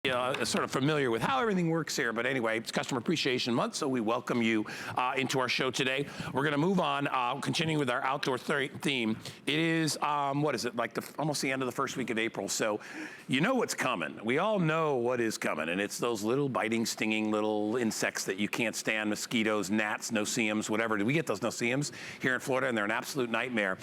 Sort of familiar with how everything works here, but anyway, it's Customer Appreciation Month, so we welcome you into our show today. We're going to move on, continuing with our outdoor theme. It is, what is it, like almost the end of the first week of April, so you know what's coming. We all know what is coming, and it's those little biting, stinging little insects that you can't stand, mosquitoes, gnats, no-see-ums, whatever. We get those no-see-ums here in Florida, and they're an absolute nightmare.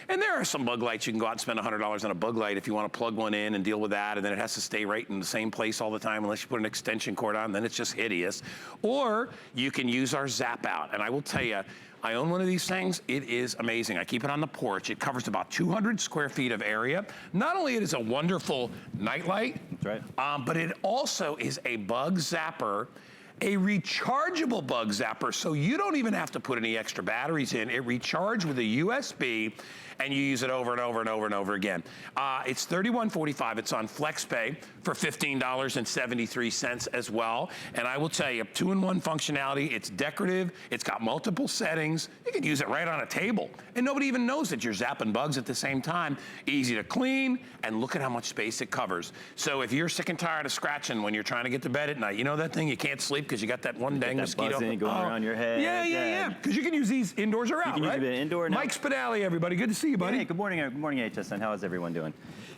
And there are some bug lights. You can go out and spend $100 on a bug light if you want to plug one in and deal with that, and then it has to stay right in the same place all the time unless you put an extension cord on, then it's just hideous. Or you can use our ZapOut, and I will tell you, I own one of these things. It is amazing. I keep it on the porch. It covers about 200 square feet of area. Not only it is a wonderful nightlight, that's right, but it also is a bug zapper, a rechargeable bug zapper, so you don't even have to put any extra batteries in. It recharges with a USB, and you use it over and over and over and over again. It's $31.45. It's on FlexPay for $15.73 as well. And I will tell you, 2-in-1 functionality. It's decorative. It's got multiple settings. You can use it right on a table, and nobody even knows that you're zapping bugs at the same time. Easy to clean, and look at how much space it covers. So if you're sick and tired of scratching when you're trying to get to bed at night, you know that thing, you can't sleep because you got that one dang mosquito going around your head. Yeah. Because you can use these indoors or out, you can right? Use it indoor. Mike Spadali, everybody. Good to see you, buddy. Hey, good morning, HSN. How is everyone doing?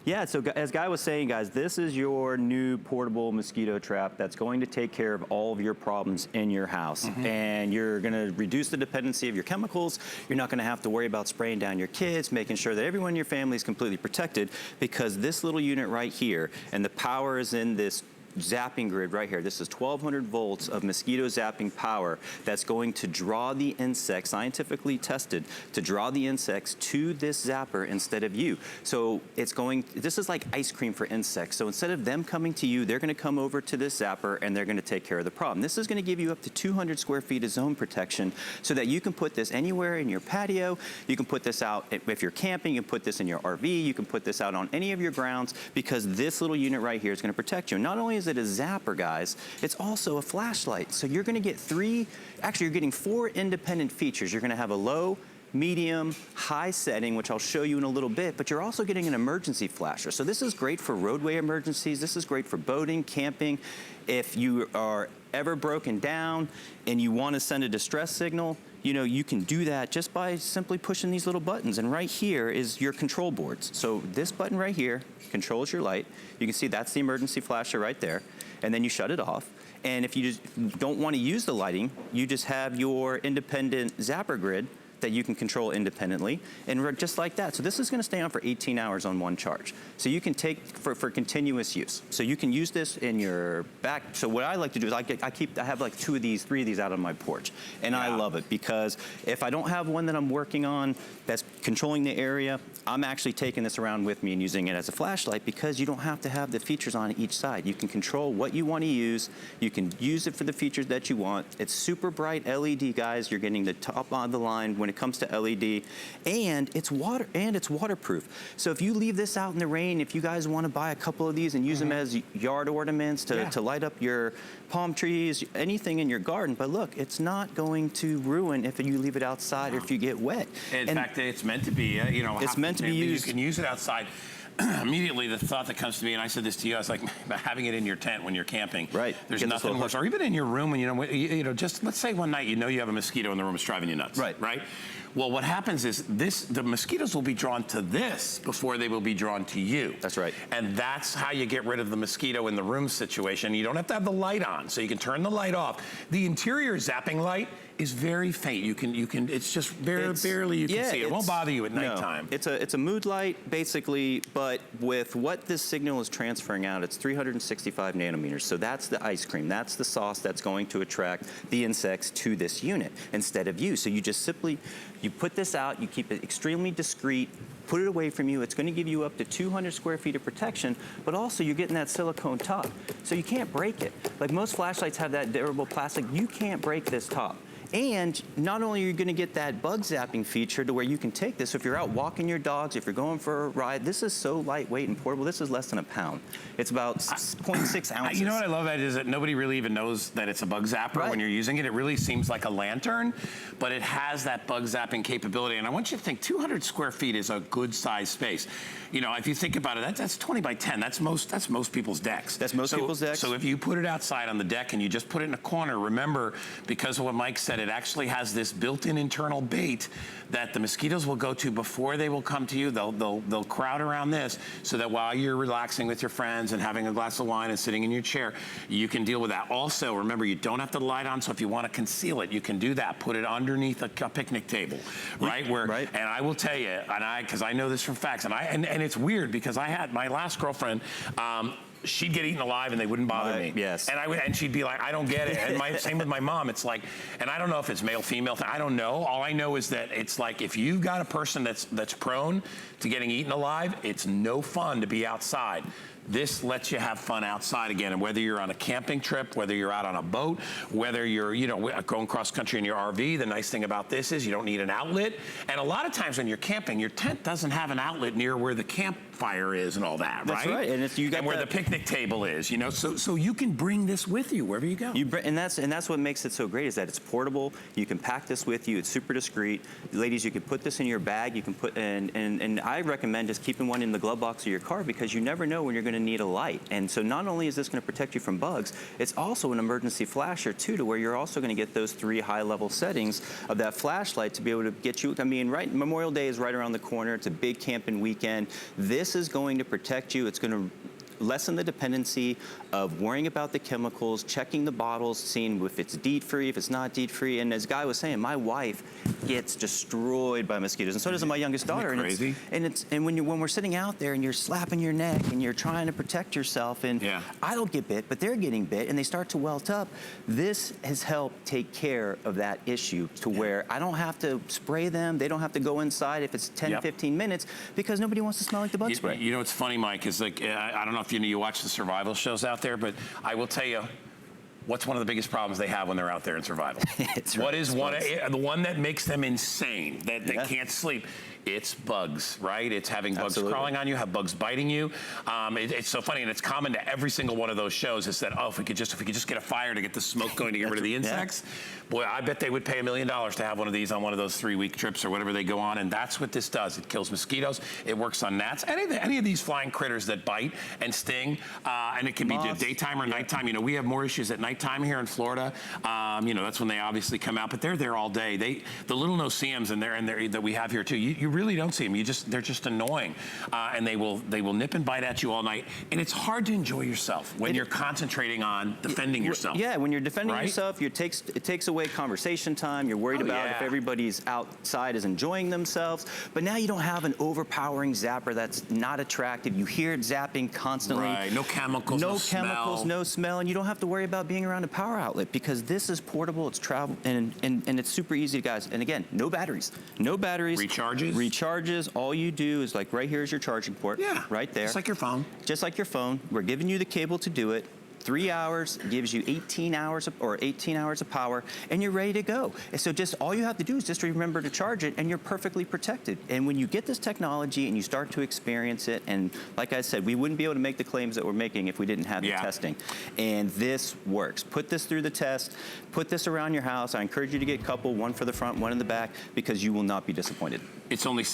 Yeah, so as Guy was saying, guys, this is your new portable mosquito trap that's going to take care of all of your problems in your house. And you're going to reduce the dependency of your chemicals. You're not going to have to worry about spraying down your kids, making sure that everyone in your family is completely protected, because this little unit right here, and the power is in this zapping grid right here. This is 1200 volts of mosquito zapping power that's going to draw the insects, scientifically tested, to draw the insects to this zapper instead of you. So this is like ice cream for insects. So instead of them coming to you, they're gonna come over to this zapper and they're gonna take care of the problem. This is gonna give you up to 200 square feet of zone protection so that you can put this anywhere in your patio. You can put this out, if you're camping, you can put this in your RV, you can put this out on any of your grounds, because this little unit right here is gonna protect you. Not only is it a zapper, guys, it's also a flashlight. So you're gonna get you're getting 4 independent features. You're gonna have a low, medium, high setting, which I'll show you in a little bit, but you're also getting an emergency flasher. So this is great for roadway emergencies. This is great for boating, camping. If you are ever broken down and you want to send a distress signal, you know, you can do that just by simply pushing these little buttons. And right here is your control boards. So this button right here controls your light. You can see that's the emergency flasher right there. And then you shut it off. And if you just don't want to use the lighting, you just have your independent zapper grid that you can control independently, and just like that. So this is gonna stay on for 18 hours on one charge. So you can take for continuous use. So you can use this in your back. So what I like to do is I have like 2 of these, 3 of these out on my porch. And I love it, because if I don't have one that I'm working on that's controlling the area, I'm actually taking this around with me and using it as a flashlight, because you don't have to have the features on each side. You can control what you want to use. You can use it for the features that you want. It's super bright LED, guys. You're getting the top of the line when it comes to LED, and it's waterproof. So if you leave this out in the rain, if you guys want to buy a couple of these and use them as yard ornaments to light up your palm trees, anything in your garden, but look, it's not going to ruin if you leave it outside or if you get wet. In fact, it's meant to be, it's meant to be used. You can use it outside. Immediately, the thought that comes to me, and I said this to you, I was like, having it in your tent when you're camping. Right. There's nothing worse. Or even in your room, when just let's say one night you know you have a mosquito in the room, it's driving you nuts. Right. Well, what happens is the mosquitoes will be drawn to this before they will be drawn to you. That's right. And that's how you get rid of the mosquito in the room situation. You don't have to have the light on, so you can turn the light off. The interior zapping light is very faint. It's just barely you can see. It won't bother you at nighttime. It's a mood light, basically, but with what this signal is transferring out, it's 365 nanometers. So that's the ice cream. That's the sauce that's going to attract the insects to this unit instead of you. So you just simply, you put this out, you keep it extremely discreet, put it away from you. It's going to give you up to 200 square feet of protection, but also you're getting that silicone top, so you can't break it. Like most flashlights have that durable plastic, you can't break this top. And not only are you gonna get that bug zapping feature to where you can take this, if you're out walking your dogs, if you're going for a ride, this is so lightweight and portable. This is less than a pound. It's about 0.6 ounces. You know what I love is that nobody really even knows that it's a bug zapper when you're using it. It really seems like a lantern, but it has that bug zapping capability. And I want you to think 200 square feet is a good size space. you know, if you think about it, that's 20 by 10. That's most people's decks. That's most people's decks. So if you put it outside on the deck and you just put it in a corner, remember, because of what Mike said, it actually has this built-in internal bait that the mosquitoes will go to before they will come to you. They'll crowd around this so that while you're relaxing with your friends and having a glass of wine and sitting in your chair, you can deal with that. Also, remember, you don't have to light on, so if you want to conceal it, you can do that. Put it underneath a picnic table, right? Right. And I will tell you, because I know this from facts, and it's weird because I had my last girlfriend, she'd get eaten alive and they wouldn't bother me. Yes. And she'd be like, I don't get it. And same with my mom. It's like, and I don't know if it's male, female thing. I don't know. All I know is that it's like, if you've got a person that's prone to getting eaten alive, it's no fun to be outside. This lets you have fun outside again, and whether you're on a camping trip, whether you're out on a boat, whether you're, you know, going cross country in your RV, the nice thing about this is you don't need an outlet. And a lot of times when you're camping, your tent doesn't have an outlet near where the campfire is and all that, That's right? right. And where the picnic table is, you know, so you can bring this with you wherever you go. And that's what makes it so great, is that it's portable. You can pack this with you. It's super discreet. Ladies, you can put this in your bag. You can put and I recommend just keeping one in the glove box of your car, because you never know when you're going to need a light. And so not only is this going to protect you from bugs, it's also an emergency flasher too, to where you're also going to get those 3 high-level settings of that flashlight to be able to get you. I mean, right, Memorial Day is right around the corner. It's a big camping weekend. This is going to protect you. It's going to lessen the dependency of worrying about the chemicals, checking the bottles, seeing if it's DEET-free, if it's not DEET-free. And as Guy was saying, my wife gets destroyed by mosquitoes, and so does my youngest daughter. Isn't it crazy? And when we're sitting out there and you're slapping your neck and you're trying to protect yourself, and I don't get bit, but they're getting bit, and they start to welt up. This has helped take care of that issue to where I don't have to spray them. They don't have to go inside if it's 10, 15 minutes, because nobody wants to smell like the bug spray. You know what's funny, Mike, is like, I don't know if you watch the survival shows out there, but I will tell you, what's one of the biggest problems they have when they're out there in survival? What is the one that makes them insane, that they can't sleep? It's bugs, right? It's having bugs crawling on you, have bugs biting you. It's so funny, and it's common to every single one of those shows, is that, oh, if we could just get a fire to get the smoke going to get rid of the insects. Boy, I bet they would pay $1 million to have one of these on one of those 3-week trips or whatever they go on, and that's what this does. It kills mosquitoes. It works on gnats. Any of these flying critters that bite and sting, and it can be daytime or nighttime. You know, we have more issues at nighttime here in Florida. You know, that's when they obviously come out, but they're there all day. The little no-see-ums that we have here too. You really don't see them. They're just annoying, and they will nip and bite at you all night. And it's hard to enjoy yourself when you're concentrating on defending yourself. Yeah, when you're defending yourself, it takes away conversation time. You're worried about if everybody's outside is enjoying themselves. But now you don't have an overpowering zapper that's not attractive. You hear it zapping constantly. Right. No chemicals. No chemicals, no smell, and you don't have to worry about being around a power outlet, because this is portable. It's travel, and it's super easy, guys. And again, no batteries. No batteries. Recharges. All you do is, like, right here is your charging port. Yeah. Right there. Just like your phone. Just like your phone. We're giving you the cable to do it. 3 hours gives you 18 hours of power, and you're ready to go. And so just all you have to do is just remember to charge it, and you're perfectly protected. And when you get this technology and you start to experience it, and like I said, we wouldn't be able to make the claims that we're making if we didn't have the testing. And this works. Put this through the test. Put this around your house. I encourage you to get a couple, one for the front, one in the back, because you will not be disappointed. It's only about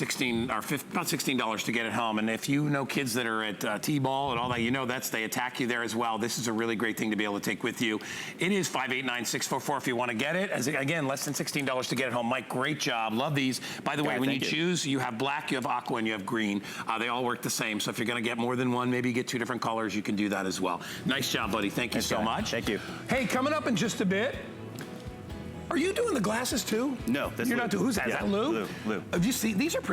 $16 to get it home. And if you know kids that are at T-ball and all that, you know they attack you there as well. This is a really great thing to be able to take with you. It is 589-644 if you want to get it. Again, less than $16 to get it home. Mike, great job. Love these. By the way, when you choose, you have black, you have aqua, and you have green. They all work the same. So if you're going to get more than one, maybe get 2 different colors, you can do that as well. Nice job, buddy. Thank you so much. Thank you. Hey, coming up in just a bit, are you doing the glasses too? No, that's You're not doing. Who's that? Is that Lou? Lou. Have you seen? These are pretty